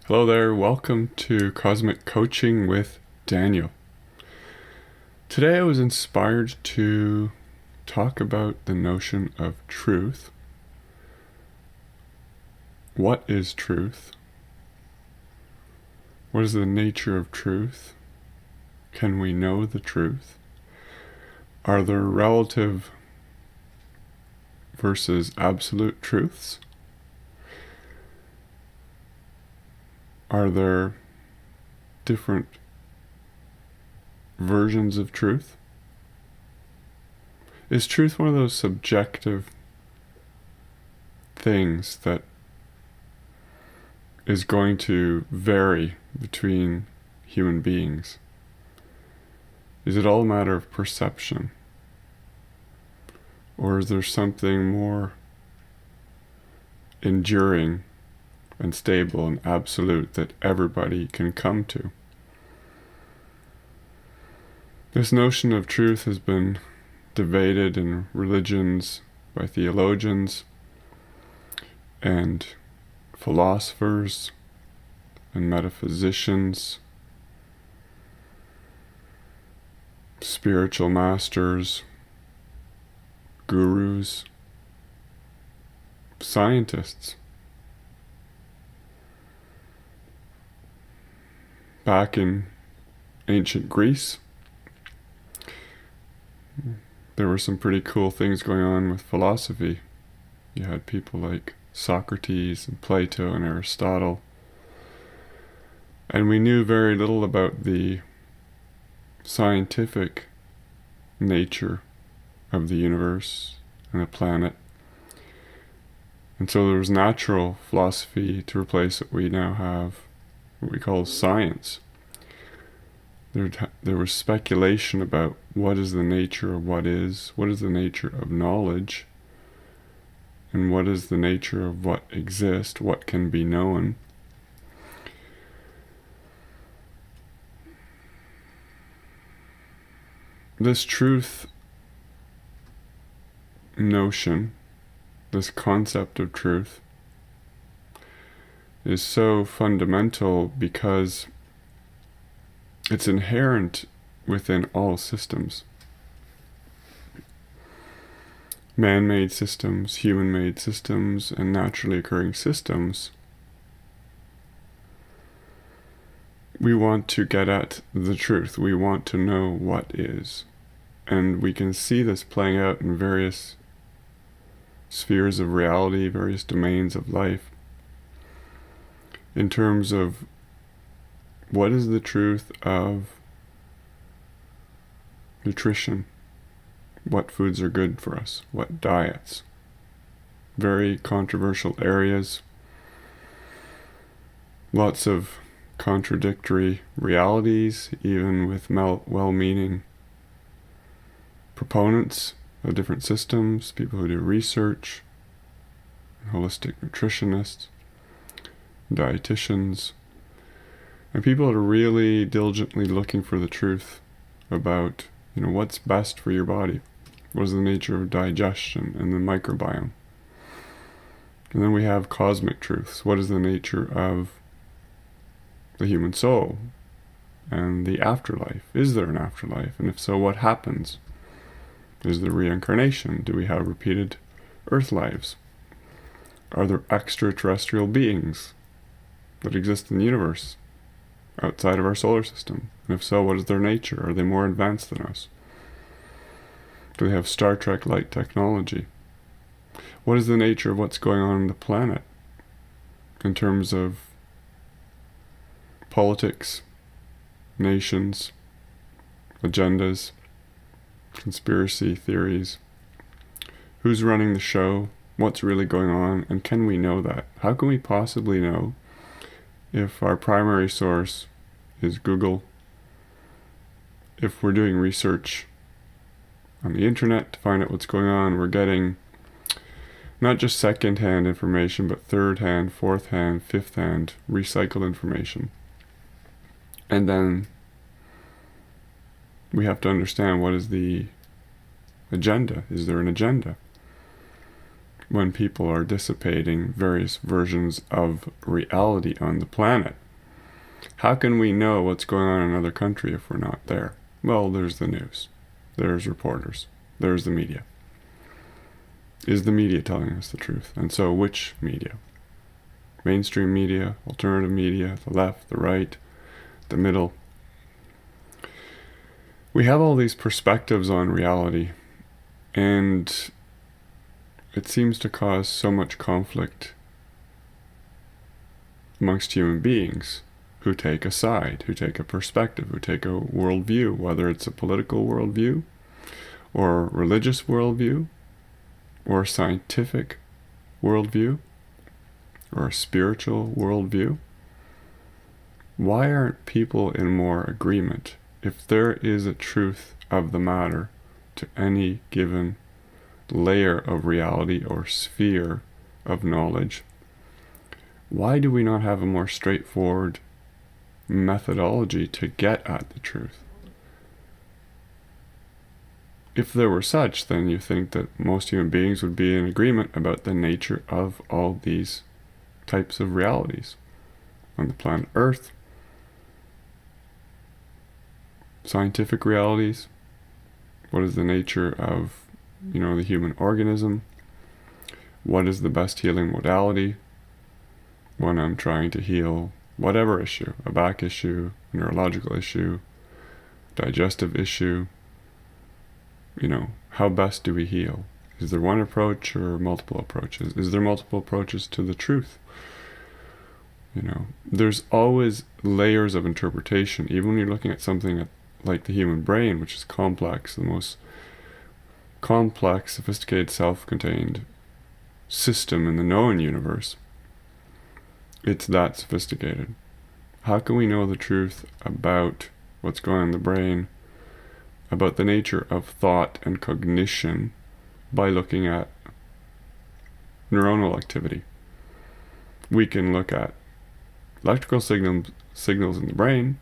Hello there, welcome to Cosmic Coaching with Daniel. Today I was inspired to talk about the notion of truth. What is truth? What is the nature of truth? Can we know the truth? Are there relative versus absolute truths? Are there different versions of truth? Is truth one of those subjective things that is going to vary between human beings? Is it all a matter of perception? Or is there something more enduring and stable and absolute that everybody can come to? This notion of truth has been debated in religions by theologians and philosophers and metaphysicians, spiritual masters, gurus, scientists. Back in ancient Greece, there were some pretty cool things going on with philosophy. You had people like Socrates and Plato and Aristotle. And we knew very little about the scientific nature of the universe and the planet. And so there was natural philosophy to replace what we now have, what we call science. There was speculation about what is the nature of what is the nature of knowledge, and what is the nature of what exists, what can be known. This truth notion, this concept of truth, is so fundamental because it's inherent within all systems. Man-made systems, human-made systems, and naturally occurring systems. We want to get at the truth. We want to know what is. And we can see this playing out in various spheres of reality, various domains of life, in terms of what is the truth of nutrition? What foods are good for us? What diets? Very controversial areas. Lots of contradictory realities, even with well-meaning proponents of different systems, people who do research, holistic nutritionists, dietitians, and people that are really diligently looking for the truth about, what's best for your body. What is the nature of digestion and the microbiome? And then we have cosmic truths. What is the nature of the human soul and the afterlife? Is there an afterlife? And if so, what happens? Is there reincarnation? Do we have repeated earth lives? Are there extraterrestrial beings that exist in the universe outside of our solar system? And if so, what is their nature? Are they more advanced than us? Do they have Star Trek-like technology? What is the nature of what's going on the planet in terms of politics, nations, agendas, conspiracy theories? Who's running the show? What's really going on? And can we know that? How can we possibly know if our primary source is Google, if we're doing research on the internet to find out what's going on, we're getting not just second-hand information, but third-hand, fourth-hand, fifth-hand, recycled information. And then we have to understand, what is the agenda? Is there an agenda? when people are dissipating various versions of reality on the planet. How can we know what's going on in another country if we're not there? Well, there's the news. There's reporters. There's the media. Is the media telling us the truth? And so which media? Mainstream media, alternative media, the left, the right, the middle. We have all these perspectives on reality, and it seems to cause so much conflict amongst human beings who take a side, who take a perspective, who take a worldview, whether it's a political worldview, or a religious worldview, or a scientific worldview, or a spiritual worldview. Why aren't people in more agreement? If there is a truth of the matter to any given layer of reality or sphere of knowledge, why do we not have a more straightforward methodology to get at the truth? If there were such, then you think that most human beings would be in agreement about the nature of all these types of realities on the planet Earth. Scientific realities. What is the nature of, the human organism? What is the best healing modality when I'm trying to heal whatever issue, a back issue, a neurological issue, digestive issue? How best do we heal? Is there one approach or multiple approaches? Is there multiple approaches to the truth? There's always layers of interpretation, even when you're looking at something like the human brain, which is complex, the most complex, sophisticated, self-contained system in the known universe. It's that sophisticated. How can we know the truth about what's going on in the brain, about the nature of thought and cognition, by looking at neuronal activity? We can look at electrical signals in the brain,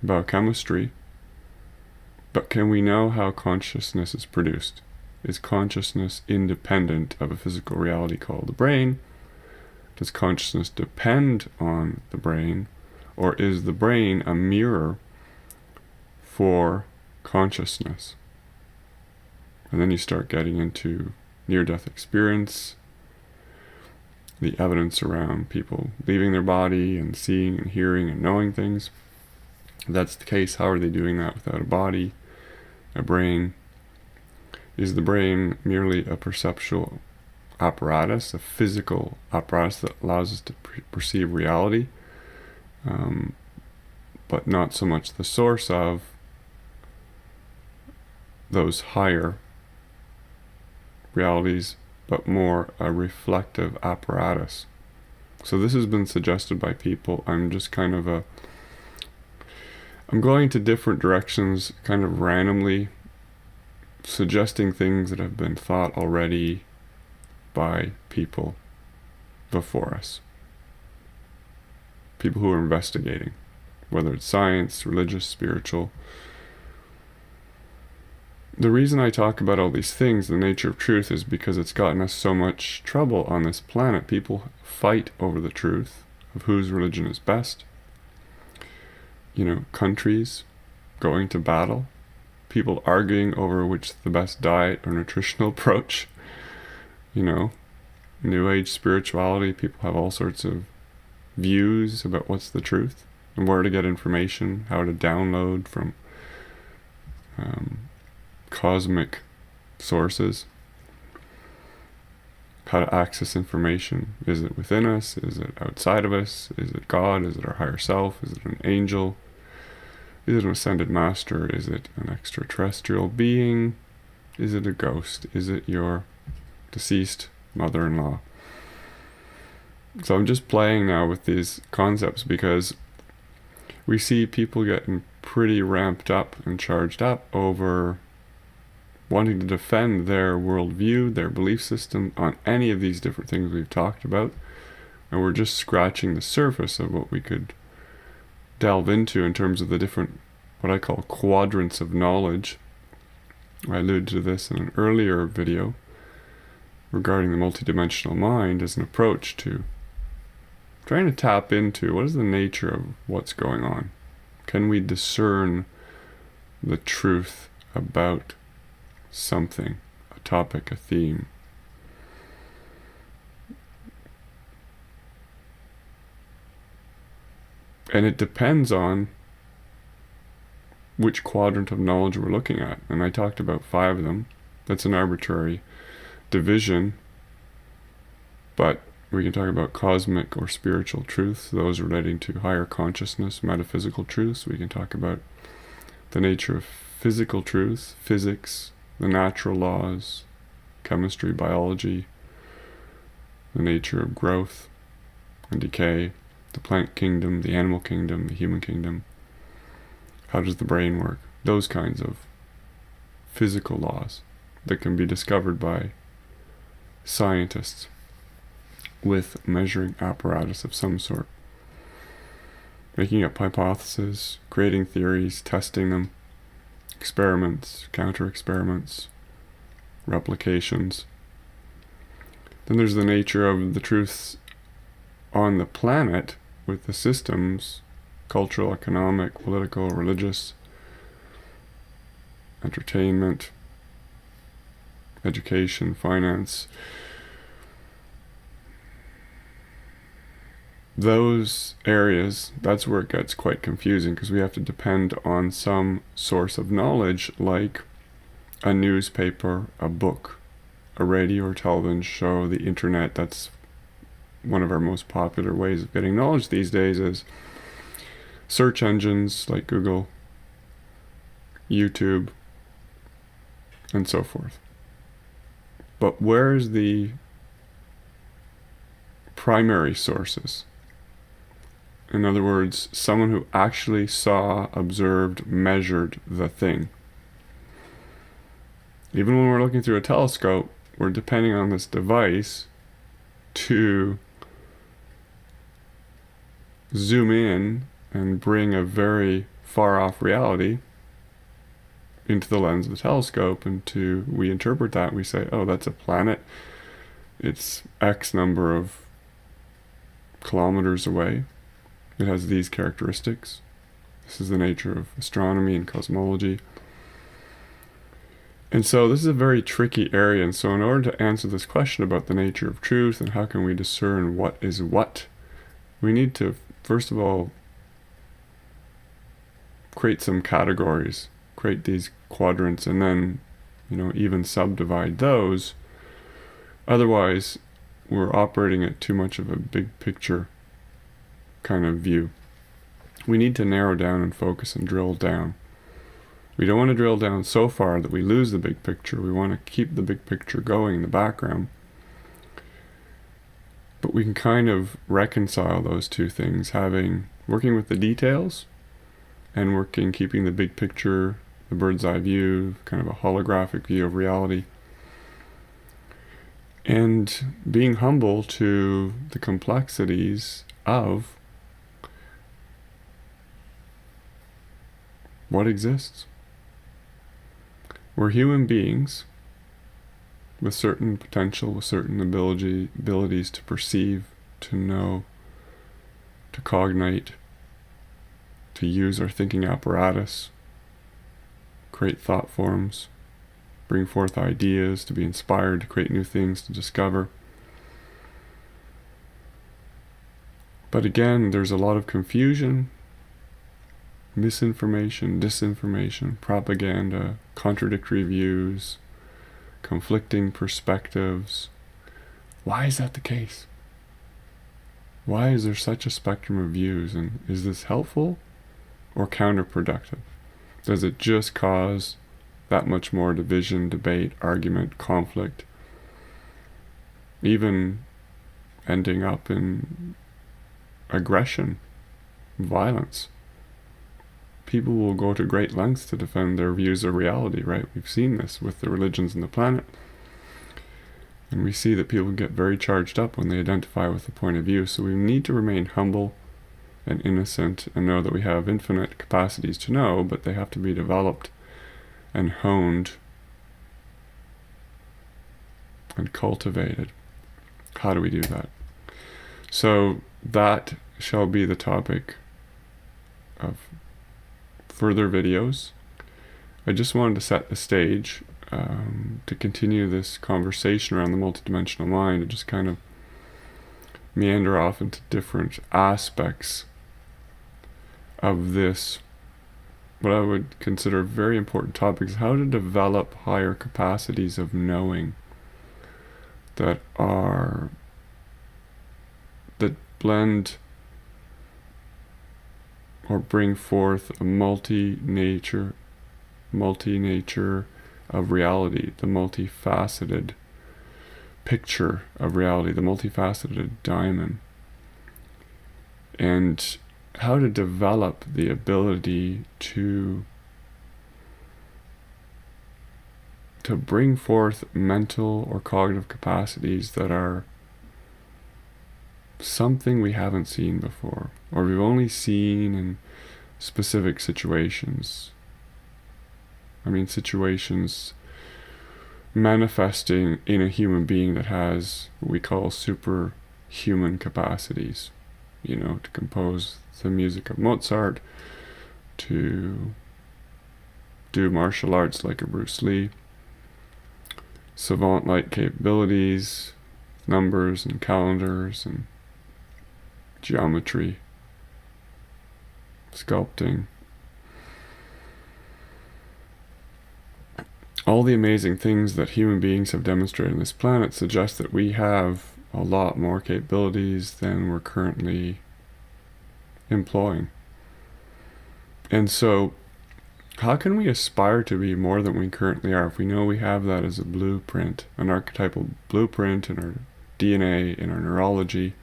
biochemistry, but can we know how consciousness is produced? Is consciousness independent of a physical reality called the brain? Does consciousness depend on the brain? Or is the brain a mirror for consciousness? And then you start getting into near-death experience, the evidence around people leaving their body and seeing and hearing and knowing things. If that's the case, how are they doing that without a body, a brain? Is the brain merely a perceptual apparatus, a physical apparatus that allows us to perceive reality, but not so much the source of those higher realities, but more a reflective apparatus? So this has been suggested by people. I'm going to different directions kind of randomly, suggesting things that have been thought already by people before us. People who are investigating, whether it's science, religious, spiritual. The reason I talk about all these things, the nature of truth, is because it's gotten us so much trouble on this planet. People fight over the truth of whose religion is best. Countries going to battle. People arguing over which is the best diet or nutritional approach. New Age spirituality. People have all sorts of views about what's the truth and where to get information, how to download from cosmic sources, how to access information. Is it within us? Is it outside of us? Is it God? Is it our higher self? Is it an angel? Is it an ascended master? Is it an extraterrestrial being? Is it a ghost? Is it your deceased mother-in-law? So I'm just playing now with these concepts because we see people getting pretty ramped up and charged up over wanting to defend their worldview, their belief system on any of these different things we've talked about. And we're just scratching the surface of what we could delve into in terms of the different, what I call quadrants of knowledge. I alluded to this in an earlier video. regarding the multidimensional mind as an approach to trying to tap into what is the nature of what's going on. Can we discern the truth about something, a topic, a theme? And it depends on which quadrant of knowledge we're looking at. And I talked about 5 of them. That's an arbitrary division. But we can talk about cosmic or spiritual truths, those relating to higher consciousness, metaphysical truths. We can talk about the nature of physical truths, physics, the natural laws, chemistry, biology, the nature of growth and decay, the plant kingdom, the animal kingdom, the human kingdom. How does the brain work? Those kinds of physical laws that can be discovered by scientists with measuring apparatus of some sort. Making up hypotheses, creating theories, testing them, experiments, counter-experiments, replications. Then there's the nature of the truths on the planet with the systems, cultural, economic, political, religious, entertainment, education, finance. Those areas, that's where it gets quite confusing, because we have to depend on some source of knowledge, like a newspaper, a book, a radio or television show, the internet. That's one of our most popular ways of getting knowledge these days, is search engines like Google, YouTube, and so forth. But where's the primary sources? In other words, someone who actually saw, observed, measured the thing. Even when we're looking through a telescope, we're depending on this device to zoom in and bring a very far off reality into the lens of the telescope, and we interpret that and we say, oh, that's a planet. It's X number of kilometers away. It has these characteristics. This is the nature of astronomy and cosmology. And so this is a very tricky area. And so in order to answer this question about the nature of truth and how can we discern what is what, we need to, first of all, create some categories, create these quadrants, and then, even subdivide those. Otherwise, we're operating at too much of a big picture kind of view. We need to narrow down and focus and drill down. We don't want to drill down so far that we lose the big picture. We want to keep the big picture going in the background. But we can kind of reconcile those two things, working with the details and keeping the big picture, the bird's eye view, kind of a holographic view of reality. And being humble to the complexities of what exists. We're human beings with certain potential, with certain abilities to perceive, to know, to cognate, to use our thinking apparatus, create thought forms, bring forth ideas, to be inspired, to create new things, to discover. But again, there's a lot of confusion, misinformation, disinformation, propaganda, contradictory views, conflicting perspectives. Why is that the case? Why is there such a spectrum of views? And is this helpful or counterproductive? Does it just cause that much more division, debate, argument, conflict, even ending up in aggression, violence? People will go to great lengths to defend their views of reality, right? We've seen this with the religions on the planet. And we see that people get very charged up when they identify with a point of view. So we need to remain humble and innocent and know that we have infinite capacities to know, but they have to be developed and honed and cultivated. How do we do that? So that shall be the topic of further videos. I just wanted to set the stage to continue this conversation around the multidimensional mind and just kind of meander off into different aspects of this, what I would consider very important topics: how to develop higher capacities of knowing that blend or bring forth a multi-nature of reality, the multifaceted picture of reality, the multifaceted diamond, and how to develop the ability to bring forth mental or cognitive capacities that are something we haven't seen before, or we've only seen in specific situations. I mean, situations manifesting in a human being that has what we call superhuman capacities, to compose the music of Mozart, to do martial arts like a Bruce Lee, savant-like capabilities, numbers and calendars and geometry, sculpting. All the amazing things that human beings have demonstrated on this planet suggest that we have a lot more capabilities than we're currently employing. And so, how can we aspire to be more than we currently are if we know we have that as a blueprint, an archetypal blueprint in our DNA, in our neurology,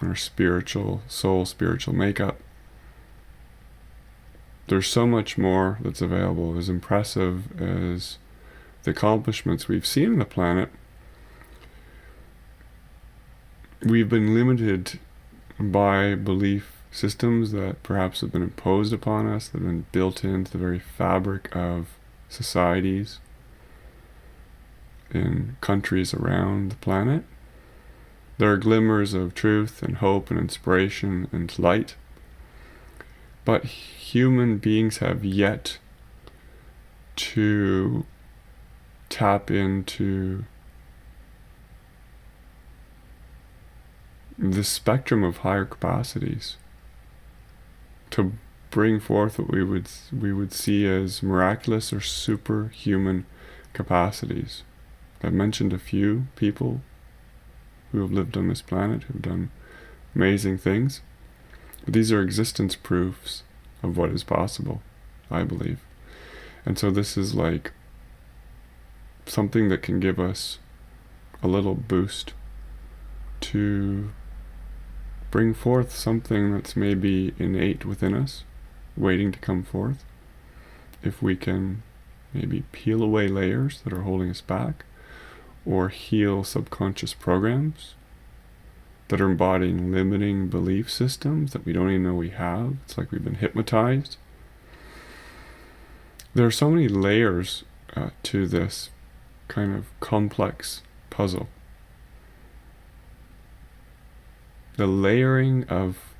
in our spiritual makeup? There's so much more that's available. As impressive as the accomplishments we've seen on the planet, we've been limited by belief systems that perhaps have been imposed upon us, that have been built into the very fabric of societies in countries around the planet. There are glimmers of truth and hope and inspiration and light, but human beings have yet to tap into the spectrum of higher capacities to bring forth what we would see as miraculous or superhuman capacities. I've mentioned a few people who have lived on this planet who've done amazing things. But these are existence proofs of what is possible, I believe. And so this is like something that can give us a little boost to bring forth something that's maybe innate within us, waiting to come forth. If we can maybe peel away layers that are holding us back, or heal subconscious programs that are embodying limiting belief systems that we don't even know we have. It's like we've been hypnotized. There are so many layers to this kind of complex puzzle. The layering of,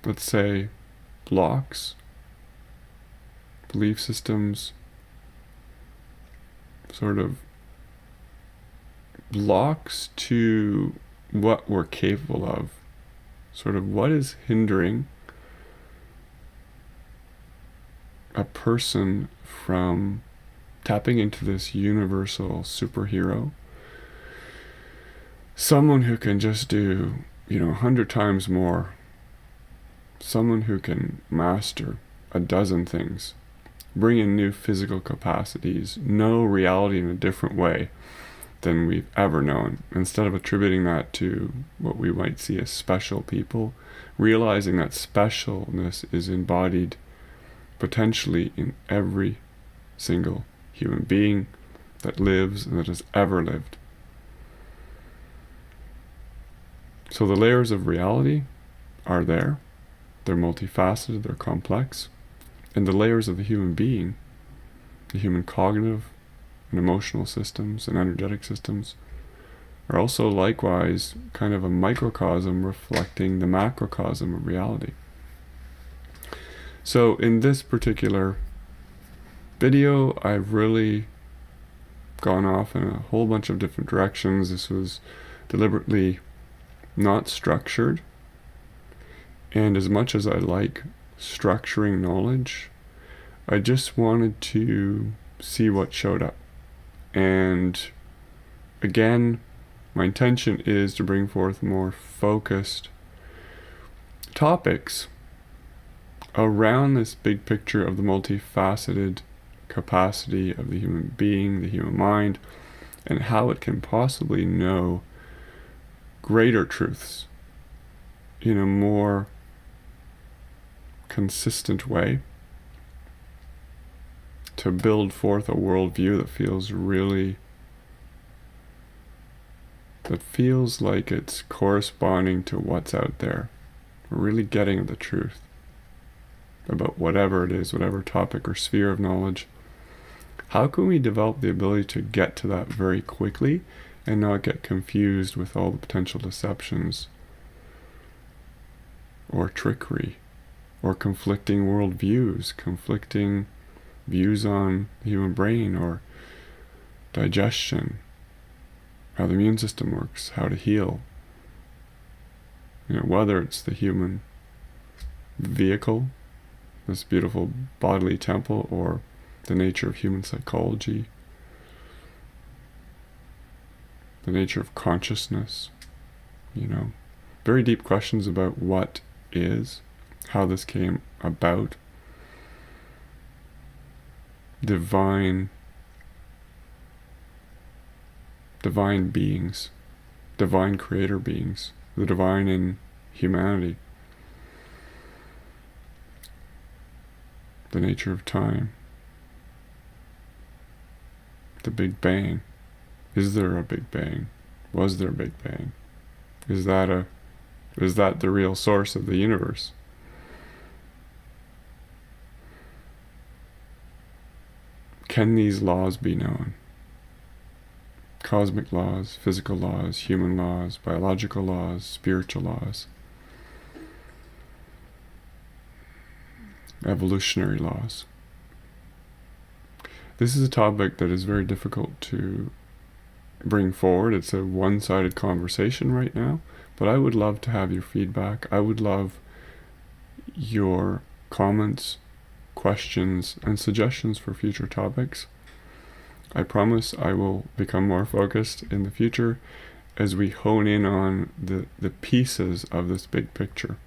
let's say, blocks, belief systems, sort of blocks to what we're capable of, sort of what is hindering a person from tapping into this universal superhero, someone who can just do 100 times more, someone who can master a dozen things, bring in new physical capacities, know reality in a different way than we've ever known. Instead of attributing that to what we might see as special people, realizing that specialness is embodied potentially in every single human being that lives and that has ever lived. So the layers of reality are there. They're multifaceted, they're complex. And the layers of the human being the human cognitive and emotional systems and energetic systems, are also likewise kind of a microcosm reflecting the macrocosm of reality. So in this particular video, I've really gone off in a whole bunch of different directions. This was deliberately not structured, and as much as I like structuring knowledge, I just wanted to see what showed up. And again, my intention is to bring forth more focused topics around this big picture of the multifaceted capacity of the human being, the human mind, and how it can possibly know greater truths in a more consistent way, to build forth a worldview that feels like it's corresponding to what's out there. We're really getting at the truth about whatever it is, whatever topic or sphere of knowledge. How can we develop the ability to get to that very quickly and not get confused with all the potential deceptions or trickery or conflicting worldviews, conflicting views on the human brain or digestion, how the immune system works, how to heal? Whether it's the human vehicle, this beautiful bodily temple, or the nature of human psychology, the nature of consciousness, very deep questions about what is, how this came about, divine beings, divine creator beings, the divine in humanity, the nature of time, the Big Bang. Is there a Big Bang? Was there a Big Bang? Is that the real source of the universe? Can these laws be known? Cosmic laws, physical laws, human laws, biological laws, spiritual laws, evolutionary laws. This is a topic that is very difficult to bring forward. It's a one-sided conversation right now, but I would love to have your feedback. I would love your comments, questions, and suggestions for future topics. I promise I will become more focused in the future as we hone in on the pieces of this big picture.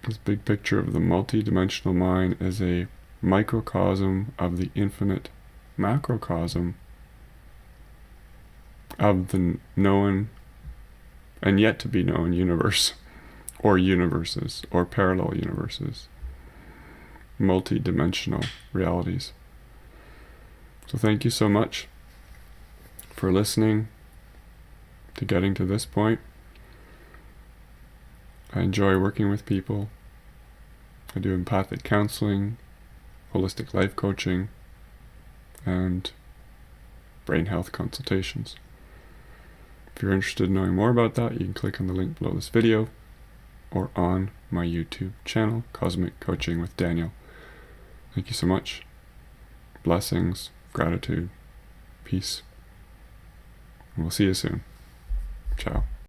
This big picture of the multi-dimensional mind as a microcosm of the infinite macrocosm of the known and yet to be known universe, or universes, or parallel universes, multi-dimensional realities. So thank you so much for listening to getting to this point. I enjoy working with people. I do empathic counseling, holistic life coaching, and brain health consultations. If you're interested in knowing more about that, you can click on the link below this video or on my YouTube channel, Cosmic Coaching with Daniel. Thank you so much. Blessings, gratitude, peace. And we'll see you soon. Ciao.